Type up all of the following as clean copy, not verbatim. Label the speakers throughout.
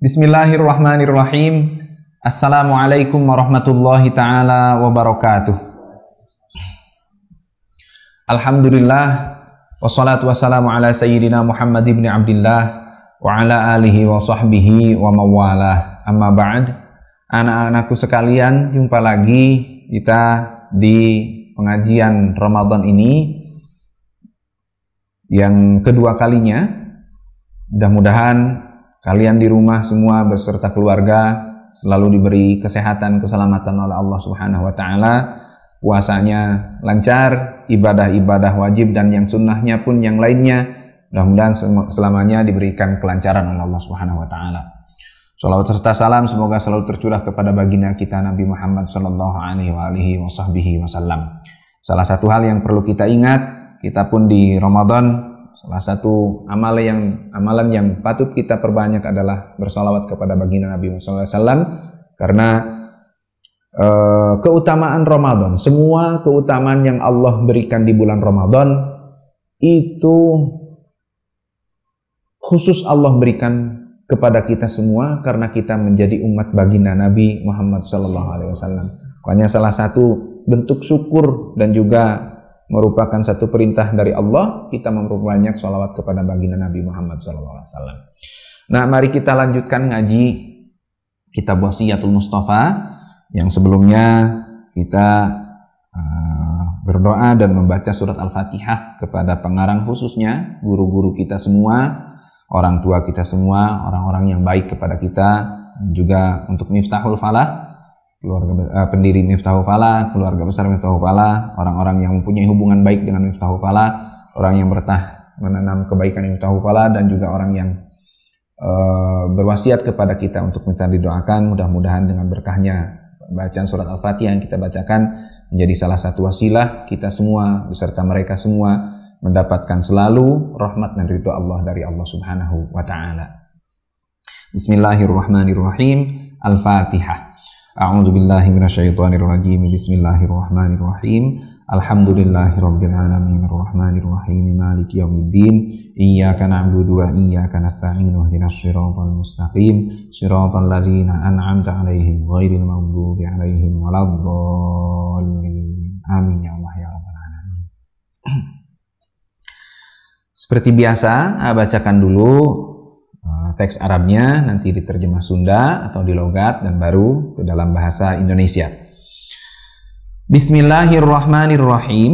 Speaker 1: Bismillahirrahmanirrahim. Assalamualaikum warahmatullahi ta'ala wabarakatuh. Alhamdulillah. Wassalatu wassalamu ala sayyidina Muhammad ibn Abdillah wa ala alihi wa sahbihi wa mawalah. Amma ba'd. Anak-anakku sekalian, jumpa lagi kita di pengajian Ramadan ini yang kedua kalinya. Mudah-mudahan kalian di rumah semua beserta keluarga selalu diberi kesehatan, keselamatan oleh Allah Subhanahu wa taala. Puasanya lancar, ibadah-ibadah wajib dan yang sunnahnya pun yang lainnya mudah-mudahan selamanya diberikan kelancaran oleh Allah Subhanahu wa taala. Shalawat serta salam semoga selalu tercurah kepada baginda kita Nabi Muhammad sallallahu alaihi wasallam. Salah satu hal yang perlu kita ingat, kita pun di Ramadan, salah satu amalan yang patut kita perbanyak adalah bersalawat kepada baginda Nabi Muhammad SAW, karena keutamaan Ramadan, semua keutamaan yang Allah berikan di bulan Ramadan itu khusus Allah berikan kepada kita semua karena kita menjadi umat baginda Nabi Muhammad SAW. Makanya salah satu bentuk syukur dan juga merupakan satu perintah dari Allah, kita memperbanyak sholawat kepada baginda Nabi Muhammad SAW. Nah, mari kita lanjutkan ngaji kitab Wasiyatul Mustafa yang sebelumnya kita berdoa dan membaca surat Al-Fatihah kepada pengarang khususnya, guru-guru kita semua, orang tua kita semua, orang-orang yang baik kepada kita, juga untuk Miftahul Falah, keluarga pendiri Miftahul Falah, keluarga besar Miftahul Falah, orang-orang yang mempunyai hubungan baik dengan Miftahul Falah, orang yang menanam kebaikan Miftahul Falah, dan juga orang yang berwasiat kepada kita untuk minta didoakan. Mudah-mudahan dengan berkahnya bacaan surat Al-Fatihah yang kita bacakan menjadi salah satu wasilah kita semua beserta mereka semua mendapatkan selalu rahmat dan ridho Allah dari Allah Subhanahu wa taala. Bismillahirrahmanirrahim. Al-Fatihah. A'udzu billahi minasyaitonir rajim. Bismillahirrahmanirrahim. Alhamdulillahirabbil alamin arrahmanir rahim maliki yaumiddin. Iyyaka na'budu wa iyyaka nasta'in ihdinas siratal mustaqim siratal ladzina an'amta 'alaihim ghairil maghdubi 'alaihim waladdallin. Amin ya Allah ya rabbal alamin. Seperti biasa, bacakan dulu teks Arabnya, nanti diterjemah Sunda atau dilogat dan baru ke dalam bahasa Indonesia. Bismillahirrahmanirrahim.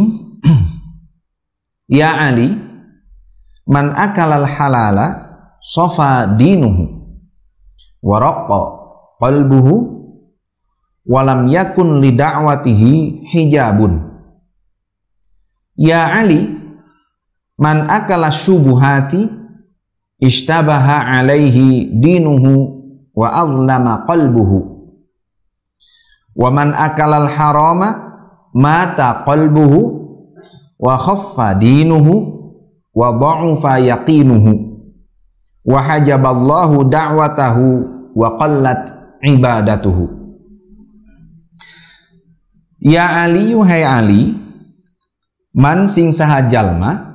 Speaker 1: Ya Ali, man akalal halala sofa dinuhu wa raqqa qalbuhu wa lam yakun li da'watihi hijabun. Ya Ali, man akala syubuhati ishtabaha alaihi dinuhu wa azlama qalbuhu wa man akalal harama mata qalbuhu wa khaffa dinuhu wa dha'ufa yaqinuhu wa hajaballahu da'watahu wa qallat ibadatuhu. Ya Ali, hai Ali, man sing saha jalma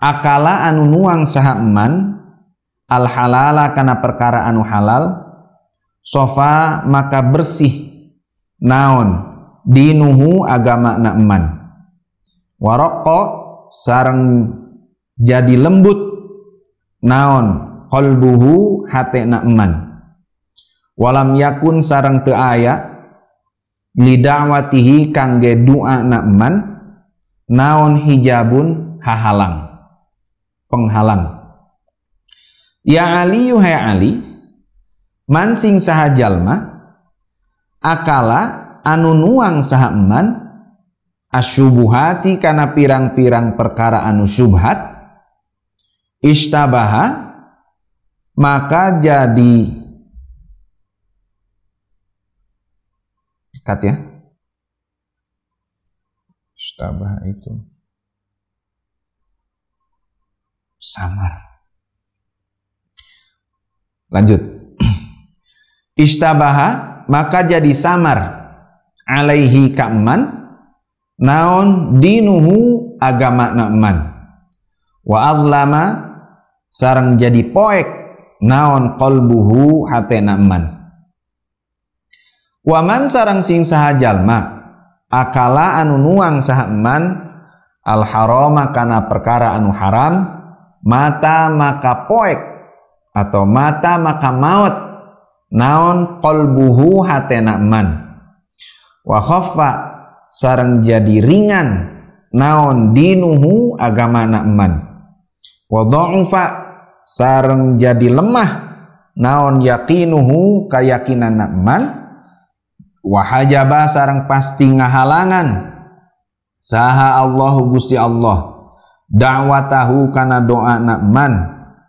Speaker 1: akala anu nuang saha eman al halala kana perkara anu halal sofa maka bersih naon dinuhu agama na eman waraqqa sareng jadi lembut naon qalbuhu hate na eman walam yakun sareng teu aya lidawatihi kangge doa na eman naon hijabun hahalang penghalang. Ya Ali, hai Ali, man sing saha jalma akala anu nuang saha eman asyubuhati kana pirang-pirang perkara anu syubhat ishtabaha maka jadi ikat ya, ishtabaha itu samar. Lanjut. Ishtabaha maka jadi samar alaihi ka'man naon dinuhu agama na eman wa azlama sareng jadi poek naon qalbuhu hatena eman. Waman sarang sing saha jalma akala anu nuang saha eman al harama kana perkara anu haram, mata maka poek atau mata maka maut naon qalbuhu hatena eman. Wa khaffa sareng jadi ringan naon dinuhu agamana eman. Wa dha'ufa sareng jadi lemah naon yaqinuhu kayakinanna eman. Wa hajaba sareng pasti ngahalangan saha Allahu Gusti Allah da'watahu kana doana eman.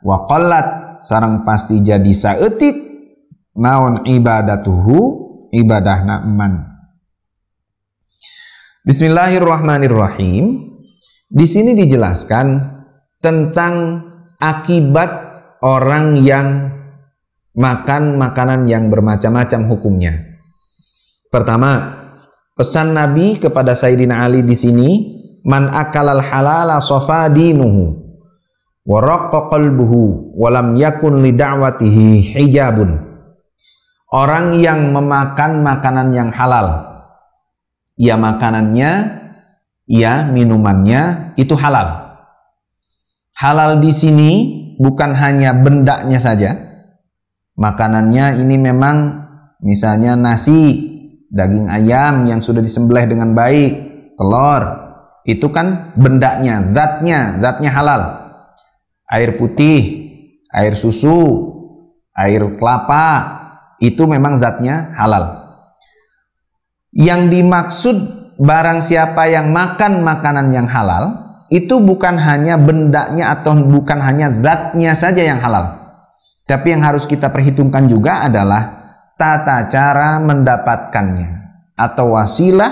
Speaker 1: Wa qallat sareng pasti jadi saeutik naon ibadatuhu ibadahna eman. Bismillahirrahmanirrahim. Di sini dijelaskan tentang akibat orang yang makan makanan yang bermacam-macam hukumnya. Pertama, pesan Nabi kepada Sayyidina Ali di sini, man akalal halala safa dinuhu wa raqqa qalbuhu wa lam yakun li da'watihi hijabun. Orang yang memakan makanan yang halal, ya makanannya, ya minumannya itu halal. Halal di sini bukan hanya bendanya saja. Makanannya ini memang misalnya nasi, daging ayam yang sudah disembelih dengan baik, telur, itu kan bendanya, zatnya halal. Air putih, air susu, air kelapa, itu memang zatnya halal. Yang dimaksud barang siapa yang makan makanan yang halal, itu bukan hanya bendanya atau bukan hanya zatnya saja yang halal. Tapi yang harus kita perhitungkan juga adalah tata cara mendapatkannya atau wasilah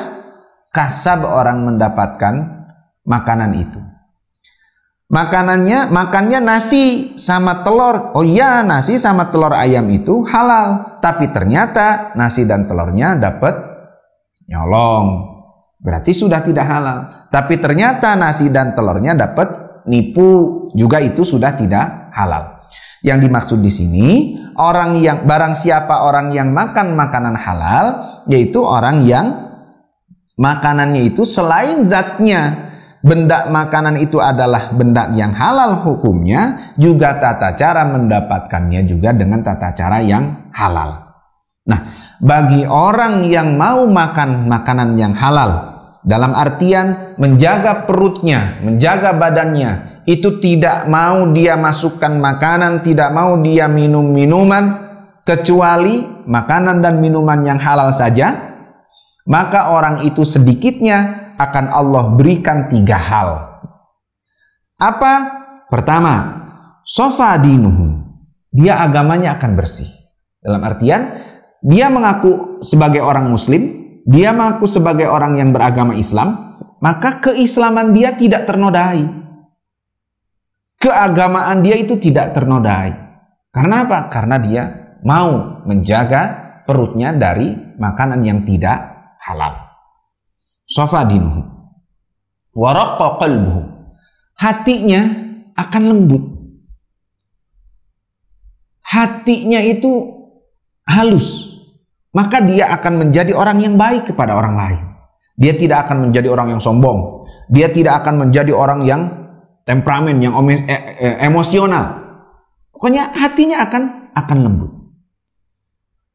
Speaker 1: kasab orang mendapatkan makanan itu. Makannya nasi sama telur. Oh iya, nasi sama telur ayam itu halal, tapi ternyata nasi dan telurnya dapat nyolong, berarti sudah tidak halal. Tapi ternyata nasi dan telurnya dapat nipu, juga itu sudah tidak halal. Yang dimaksud di sini barang siapa orang yang makan makanan halal, yaitu orang yang makanannya itu selain zatnya, benda makanan itu adalah benda yang halal hukumnya, juga tata cara mendapatkannya juga dengan tata cara yang halal. Nah, bagi orang yang mau makan makanan yang halal, dalam artian menjaga perutnya, menjaga badannya, itu tidak mau dia masukkan makanan, tidak mau dia minum minuman, kecuali makanan dan minuman yang halal saja, maka orang itu sedikitnya akan Allah berikan 3 hal. Apa? Pertama, sofa dinuhu, dia agamanya akan bersih. Dalam artian dia mengaku sebagai orang muslim, dia mengaku sebagai orang yang beragama Islam, maka keislaman dia tidak ternodai. Keagamaan dia itu tidak ternodai. Karena apa? Karena dia mau menjaga perutnya dari makanan yang tidak halal. Sofa dinuhu wa raqqa qalbuhu, hatinya akan lembut. Hatinya itu halus. Maka dia akan menjadi orang yang baik kepada orang lain. Dia tidak akan menjadi orang yang sombong. Dia tidak akan menjadi orang yang temperamen, yang emosional. Pokoknya hatinya akan lembut.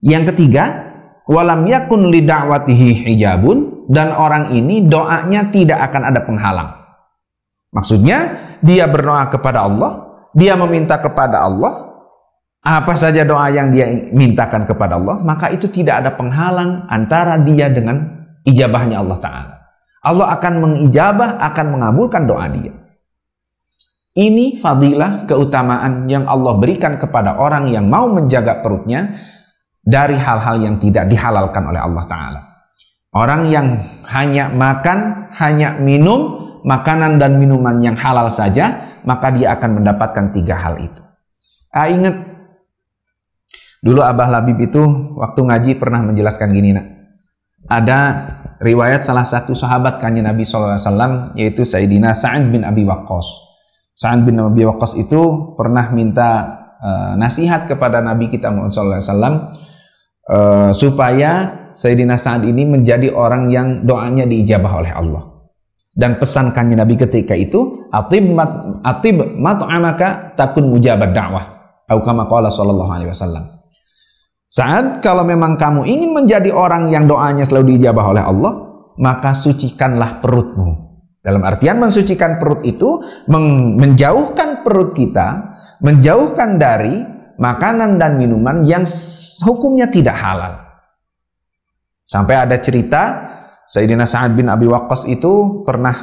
Speaker 1: Yang ketiga, walam yakun li da'watihi hijabun, dan orang ini doanya tidak akan ada penghalang. Maksudnya dia berdoa kepada Allah, dia meminta kepada Allah, apa saja doa yang dia mintakan kepada Allah, maka itu tidak ada penghalang antara dia dengan ijabahnya Allah Ta'ala. Allah akan mengijabah, akan mengabulkan doa dia. Ini fadilah, keutamaan yang Allah berikan kepada orang yang mau menjaga perutnya dari hal-hal yang tidak dihalalkan oleh Allah Ta'ala. Orang yang hanya makan, hanya minum makanan dan minuman yang halal saja, maka dia akan mendapatkan 3 hal itu. Ingat, dulu Abah Labib itu waktu ngaji pernah menjelaskan gini, nak. Ada riwayat salah satu sahabat kanjeng Nabi SAW, yaitu Sayyidina Sa'ad bin Abi Waqqas. Sa'ad bin Abi Waqqas itu pernah minta nasihat kepada Nabi kita Muhammad SAW supaya Sayyidina Sa'ad ini menjadi orang yang doanya diijabah oleh Allah. Dan pesankannya Nabi ketika itu, atib mat'amaka takun mujabad da'wah, atau kama qala sallallahu alaihi wasallam. Sa'ad, kalau memang kamu ingin menjadi orang yang doanya selalu diijabah oleh Allah, maka sucikanlah perutmu. Dalam artian mensucikan perut itu menjauhkan perut kita, menjauhkan dari makanan dan minuman yang hukumnya tidak halal. Sampai ada cerita Sayyidina Sa'ad bin Abi Waqqas itu pernah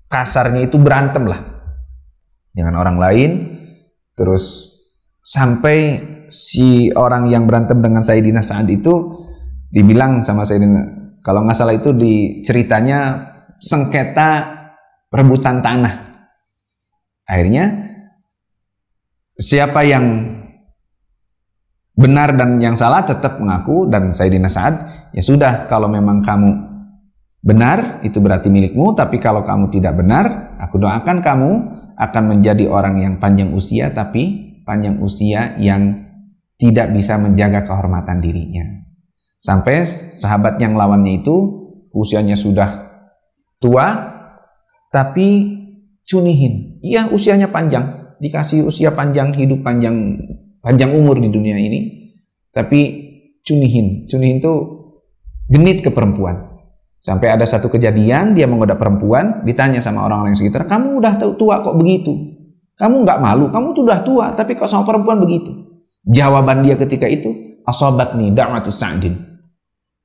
Speaker 1: kasarnya itu berantem lah dengan orang lain, terus sampai si orang yang berantem dengan Sayyidina Sa'ad itu dibilang sama Sayyidina, kalau nggak salah itu di ceritanya sengketa perebutan tanah. Akhirnya siapa yang benar dan yang salah tetap mengaku, dan Sayyidina Sa'ad, ya sudah, kalau memang kamu benar itu berarti milikmu, tapi kalau kamu tidak benar, aku doakan kamu akan menjadi orang yang panjang usia, tapi panjang usia yang tidak bisa menjaga kehormatan dirinya. Sampai sahabat yang lawannya itu usianya sudah tua tapi cunihin. Iya, usianya panjang, dikasih usia panjang, hidup panjang, panjang umur di dunia ini, tapi cunihin. Cunihin itu genit ke perempuan. Sampai ada satu kejadian, dia menggoda perempuan, ditanya sama orang-orang yang sekitar, kamu udah tua kok begitu? Kamu nggak malu? Kamu tuh udah tua, tapi kok sama perempuan begitu? Jawaban dia ketika itu, asabatni da'watus Sa'din.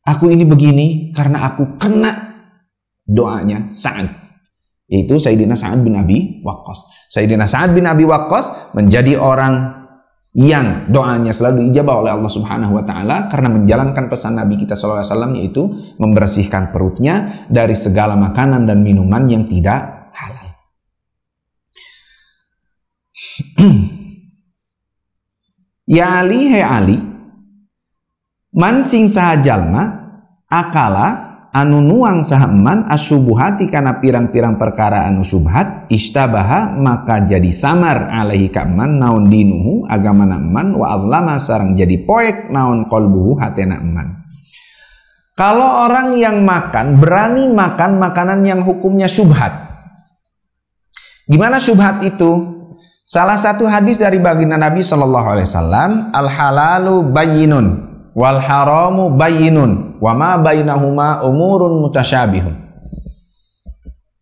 Speaker 1: Aku ini begini karena aku kena doanya Sa'ad, yaitu Sayyidina Sa'ad bin Abi Waqqas. Sayyidina Sa'ad bin Abi Waqqas menjadi orang yang doanya selalu diijabah oleh Allah Subhanahu wa taala karena menjalankan pesan Nabi kita sallallahu alaihi wasallam, yaitu membersihkan perutnya dari segala makanan dan minuman yang tidak halal. Ya Ali, hai Ali, man sing saha jalma akala anu nuang saha eman asyubuhati kana pirang-pirang perkara anu syubhat, istabaha maka jadi samar alaihi ka eman naon dinuhu agamana eman, wa azlama sareng jadi poek naon qalbuhu hatena eman. Kalau orang yang makan berani makan makanan yang hukumnya syubhat. Gimana syubhat itu? Salah satu hadis dari baginda Nabi sallallahu alaihi wasallam, al halalu bayyinun wal haramu bayyinun wa ma bainahuma umurun mutasyabihun,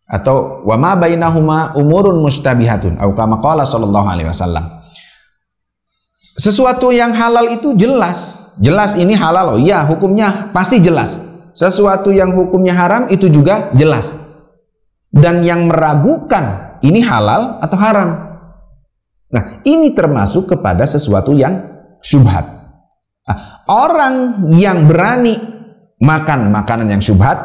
Speaker 1: atau wa ma bainahuma umurun mustabihatun, atau kama qala sallallahu alaihi wasallam. Sesuatu yang halal itu jelas ini halal, oh iya, hukumnya pasti jelas. Sesuatu yang hukumnya haram itu juga jelas, dan yang meragukan ini halal atau haram. Nah, ini termasuk kepada sesuatu yang syubhat. Orang yang berani makan makanan yang syubhat,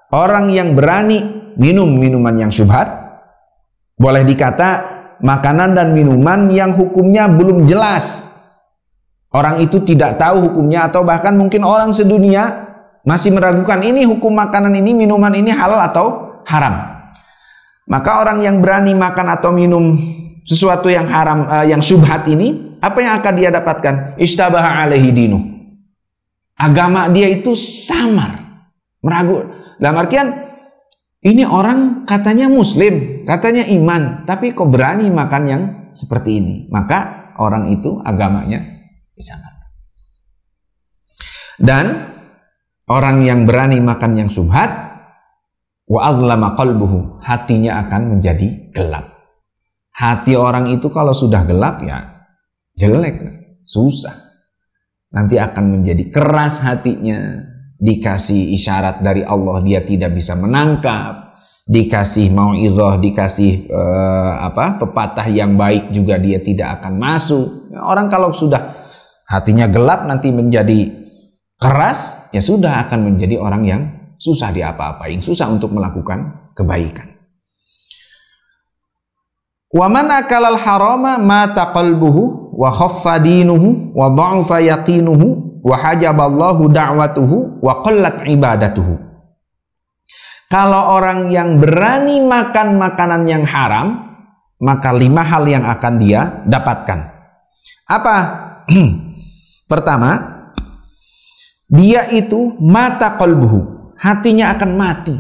Speaker 1: orang yang berani minum minuman yang syubhat, boleh dikata makanan dan minuman yang hukumnya belum jelas. Orang itu tidak tahu hukumnya, atau bahkan mungkin orang sedunia masih meragukan ini hukum makanan ini, minuman ini halal atau haram. Maka orang yang berani makan atau minum sesuatu yang haram, yang syubhat ini, apa yang akan dia dapatkan? Istabaha alaihi dinu. Agama dia itu samar, meragu. Dalam artian, ini orang katanya muslim, katanya iman, tapi kok berani makan yang seperti ini? Maka orang itu agamanya disamarkan. Dan orang yang berani makan yang syubhat, wa azlama qalbuhu, hatinya akan menjadi gelap. Hati orang itu kalau sudah gelap ya jelek, susah. Nanti akan menjadi keras hatinya, dikasih isyarat dari Allah dia tidak bisa menangkap, dikasih mau'izah, dikasih pepatah yang baik juga dia tidak akan masuk. Orang kalau sudah hatinya gelap nanti menjadi keras, ya sudah akan menjadi orang yang susah diapa-apain, susah untuk melakukan kebaikan. Wa man akalal harama mata qalbuhu wa khaffa dinuhu wa dha'afa yaqinuhu wa hajaballahu da'watuhu wa qallat ibadatuhu. Kalau orang yang berani makan makanan yang haram, maka 5 hal yang akan dia dapatkan. Apa? Pertama, dia itu mata qalbuhu, hatinya akan mati.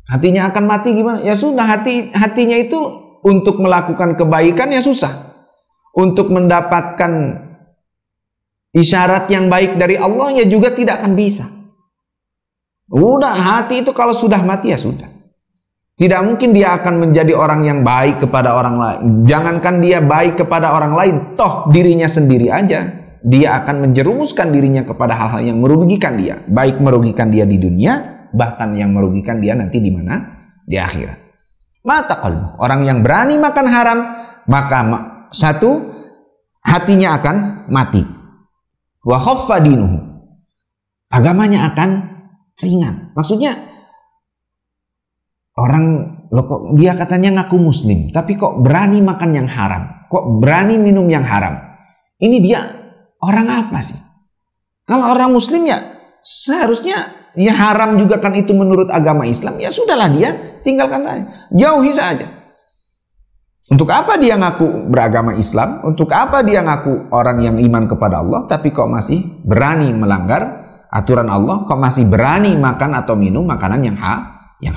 Speaker 1: Hatinya akan mati gimana? Ya sudah, hatinya itu untuk melakukan kebaikan ya susah. Untuk mendapatkan isyarat yang baik dari Allah ya juga tidak akan bisa. Udah, hati itu kalau sudah mati ya sudah. Tidak mungkin dia akan menjadi orang yang baik kepada orang lain. Jangankan dia baik kepada orang lain, toh dirinya sendiri aja dia akan menjerumuskan dirinya kepada hal-hal yang merugikan dia. Baik merugikan dia di dunia, bahkan yang merugikan dia nanti di mana? Di akhirat. Mata qalbu. Orang yang berani makan haram, maka satu, hatinya akan mati. Wa khaffa dinuhu. Agamanya akan ringan. Maksudnya orang kok dia katanya ngaku muslim, tapi kok berani makan yang haram, kok berani minum yang haram. Ini dia orang apa sih? Kalau orang muslim ya seharusnya ya haram juga kan itu menurut agama Islam. Ya sudahlah, dia tinggalkan saja, jauhi saja. Untuk apa dia ngaku beragama Islam? Untuk apa dia ngaku orang yang iman kepada Allah, tapi kok masih berani melanggar aturan Allah, kok masih berani makan atau minum makanan yang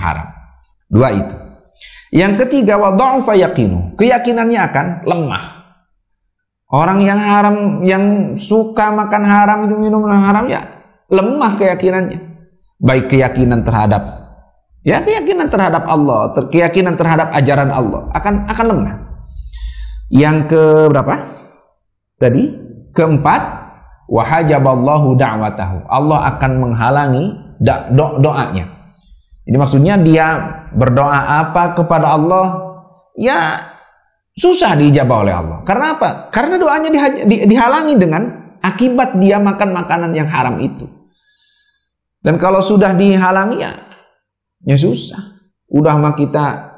Speaker 1: haram? 2 itu. Yang ketiga, wa dha'fa yaqinu, keyakinannya akan lemah. Orang yang haram, yang suka makan haram, itu minum haram, ya lemah keyakinannya. Baik keyakinan terhadap Allah, keyakinan terhadap ajaran Allah akan lemah. Yang ke berapa? Tadi keempat, wa hajaballahu da'watahu, Allah akan menghalangi doanya. Jadi maksudnya dia berdoa apa kepada Allah, ya susah diijabah oleh Allah. Karena apa? Karena doanya dihalangi dengan akibat dia makan makanan yang haram itu. Dan kalau sudah dihalangi ya susah. Udah mah kita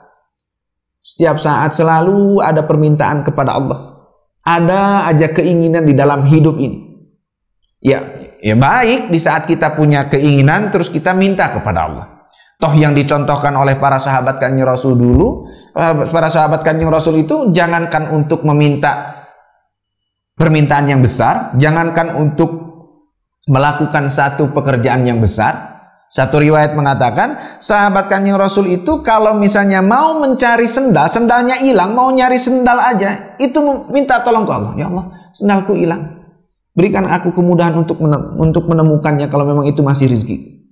Speaker 1: setiap saat selalu ada permintaan kepada Allah. Ada aja keinginan di dalam hidup ini. Ya baik di saat kita punya keinginan terus kita minta kepada Allah. Toh yang dicontohkan oleh para sahabat Kanjeng Rasul dulu, para sahabat Kanjeng Rasul itu jangankan untuk meminta permintaan yang besar, jangankan untuk melakukan satu pekerjaan yang besar. Satu riwayat mengatakan, sahabat Kanjeng Rasul itu kalau misalnya mau mencari sendal, sendalnya hilang, mau nyari sendal aja, itu minta tolong ke Allah. Ya Allah, sendalku hilang. Berikan aku kemudahan untuk menemukannya kalau memang itu masih rezeki.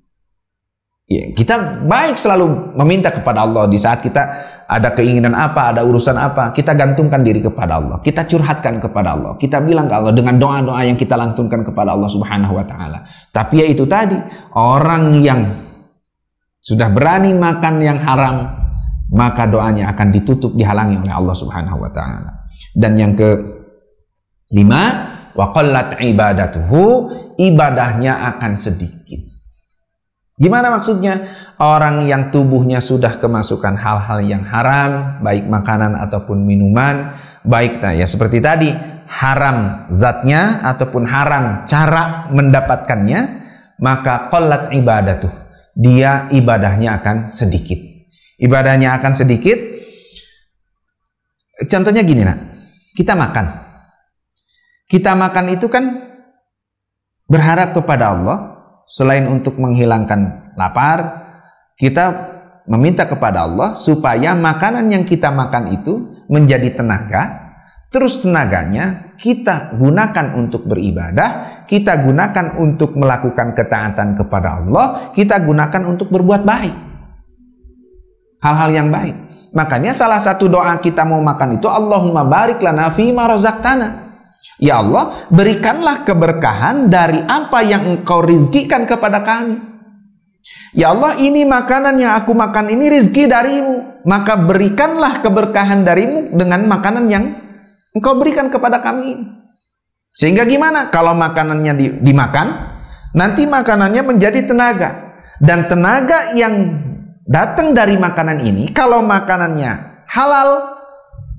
Speaker 1: Ya, kita baik selalu meminta kepada Allah di saat kita ada keinginan apa, ada urusan apa, kita gantungkan diri kepada Allah, kita curhatkan kepada Allah, kita bilang ke Allah dengan doa-doa yang kita lantunkan kepada Allah Subhanahu wa taala. Tapi ya itu tadi, orang yang sudah berani makan yang haram, maka doanya akan ditutup, dihalangi oleh Allah Subhanahu wa taala. Dan yang ke-5, wa qallat ibadatuhu, ibadahnya akan sedikit. Gimana maksudnya? Orang yang tubuhnya sudah kemasukan hal-hal yang haram, baik makanan ataupun minuman, baik ya seperti tadi, haram zatnya ataupun haram cara mendapatkannya, maka qallat ibadatuh, dia ibadahnya akan sedikit. Ibadahnya akan sedikit. Contohnya gini nak, kita makan. Kita makan itu kan berharap kepada Allah. Selain untuk menghilangkan lapar, kita meminta kepada Allah supaya makanan yang kita makan itu menjadi tenaga, terus tenaganya kita gunakan untuk beribadah, kita gunakan untuk melakukan ketaatan kepada Allah, kita gunakan untuk berbuat baik, hal-hal yang baik. Makanya salah satu doa kita mau makan itu, Allahumma barik lana fima razaqtana. Ya Allah, berikanlah keberkahan dari apa yang Engkau rizkikan kepada kami. Ya Allah, ini makanan yang aku makan ini rizki darimu, maka berikanlah keberkahan darimu dengan makanan yang Engkau berikan kepada kami. Sehingga gimana? Kalau makanannya dimakan, nanti makanannya menjadi tenaga. Dan tenaga yang datang dari makanan ini, kalau makanannya halal,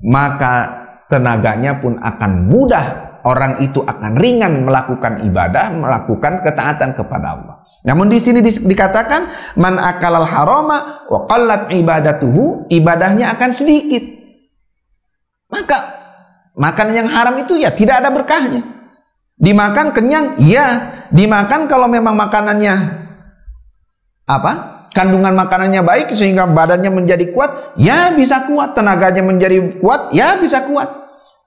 Speaker 1: maka tenaganya pun akan mudah, orang itu akan ringan melakukan ibadah, melakukan ketaatan kepada Allah. Namun di sini dikatakan man akalal harama wa qallat ibadatuhu, ibadahnya akan sedikit. maka makanan yang haram itu ya tidak ada berkahnya. Dimakan kenyang, ya. Dimakan kalau memang makanannya kandungan makanannya baik sehingga badannya menjadi kuat, ya bisa kuat. Tenaganya menjadi kuat, ya bisa kuat.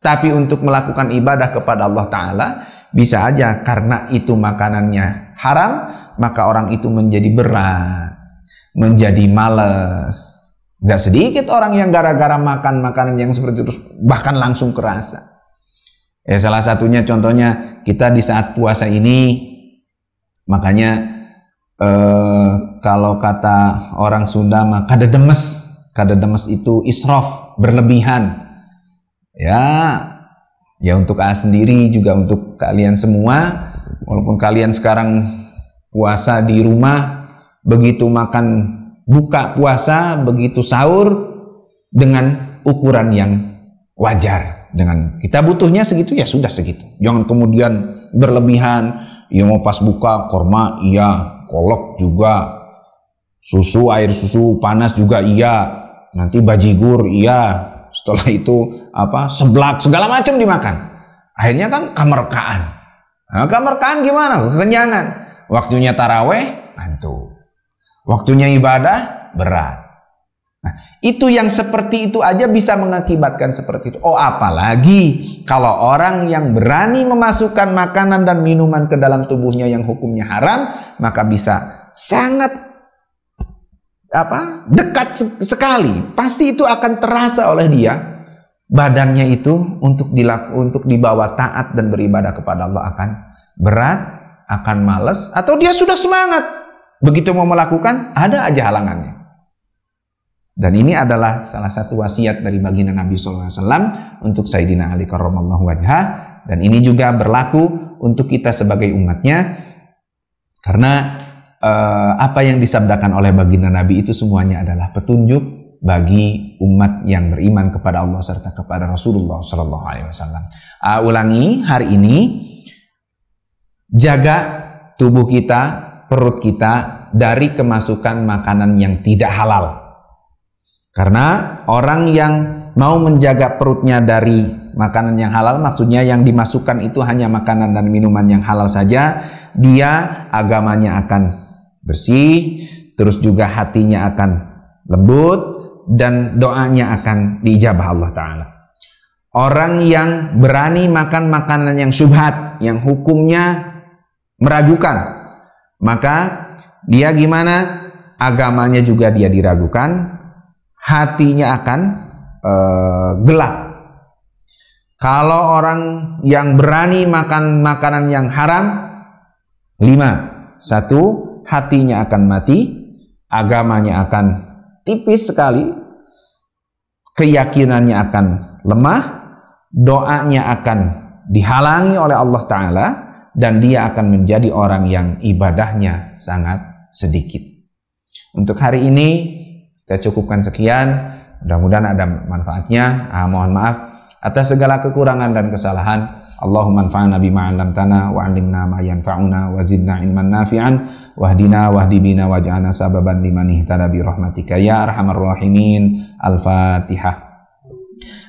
Speaker 1: Tapi untuk melakukan ibadah kepada Allah Ta'ala, bisa aja karena itu makanannya haram, maka orang itu menjadi berat, menjadi males. Gak sedikit orang yang gara-gara makan makanan yang seperti itu bahkan langsung kerasa. Salah satunya contohnya kita di saat puasa ini, makanya kalau kata orang Sunda mah kadedemes. Kadedemes itu israf, berlebihan. Ya untuk sendiri juga untuk kalian semua, walaupun kalian sekarang puasa di rumah, begitu makan buka puasa, begitu sahur dengan ukuran yang wajar. Dengan kita butuhnya segitu, ya sudah segitu. Jangan kemudian berlebihan. Ya mau pas buka korma, iya, kolak juga, susu, air susu panas juga, iya, nanti bajigur, iya, setelah itu seblak segala macam dimakan. Akhirnya kan kamerkaan. Nah, kamerkaan gimana? Kekenyangan. Waktunya taraweh, ngantuk. Waktunya ibadah, berat. Nah, itu yang seperti itu aja bisa mengakibatkan seperti itu. Oh, apalagi kalau orang yang berani memasukkan makanan dan minuman ke dalam tubuhnya yang hukumnya haram, maka bisa sangat dekat sekali. Pasti itu akan terasa oleh dia. Badannya itu untuk dibawa taat dan beribadah kepada Allah akan berat, akan malas, atau dia sudah semangat. Begitu mau melakukan, ada aja halangannya. Dan ini adalah salah satu wasiat dari baginda Nabi SAW untuk Sayyidina Ali karramallahu wajhah. Dan ini juga berlaku untuk kita sebagai umatnya. Karena apa yang disabdakan oleh baginda Nabi itu semuanya adalah petunjuk bagi umat yang beriman kepada Allah serta kepada Rasulullah SAW. Ulangi hari ini, jaga tubuh kita, perut kita dari kemasukan makanan yang tidak halal. Karena orang yang mau menjaga perutnya dari makanan yang halal, maksudnya yang dimasukkan itu hanya makanan dan minuman yang halal saja, dia agamanya akan bersih, terus juga hatinya akan lembut, dan doanya akan diijabah Allah Ta'ala. Orang yang berani makan makanan yang syubhat, yang hukumnya meragukan, maka dia gimana? Agamanya juga dia diragukan, hatinya akan gelap. Kalau orang yang berani makan makanan yang haram, 5. 1, hatinya akan mati, agamanya akan tipis sekali, keyakinannya akan lemah, doanya akan dihalangi oleh Allah Ta'ala, dan dia akan menjadi orang yang ibadahnya sangat sedikit. Untuk hari ini kita cukupkan sekian, mudah-mudahan ada manfaatnya. Mohon maaf atas segala kekurangan dan kesalahan. Allahumma anfa'na bima 'allamtana wa 'allimna ma yanfa'una wa zidna ilman nafi'an wahdina wahdi bina waj'alna sababan liman ihtada bi rahmatika ya arhamar rahimin. Al-Fatihah.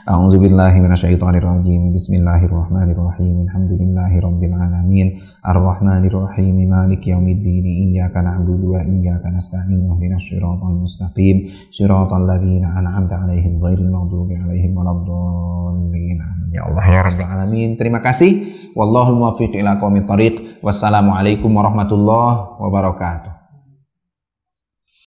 Speaker 1: A'udzu billahi minasyaitonir rajim. Bismillahirrahmanirrahim. Alhamdulillahirabbil alamin. Arrahmanir rahim. Maliki yaumiddin. Iyyaka na'budu wa iyyaka nasta'in. Ihdinas siratal mustaqim. Siratal ladzina an'amta 'alaihim ghairil maghdubi 'alaihim waladdallin. Ya Allah ya rabbal alamin. Terima kasih. Wallahul muwaffiq ila aqwamit thoriq. Wassalamualaikum warahmatullahi wabarakatuh.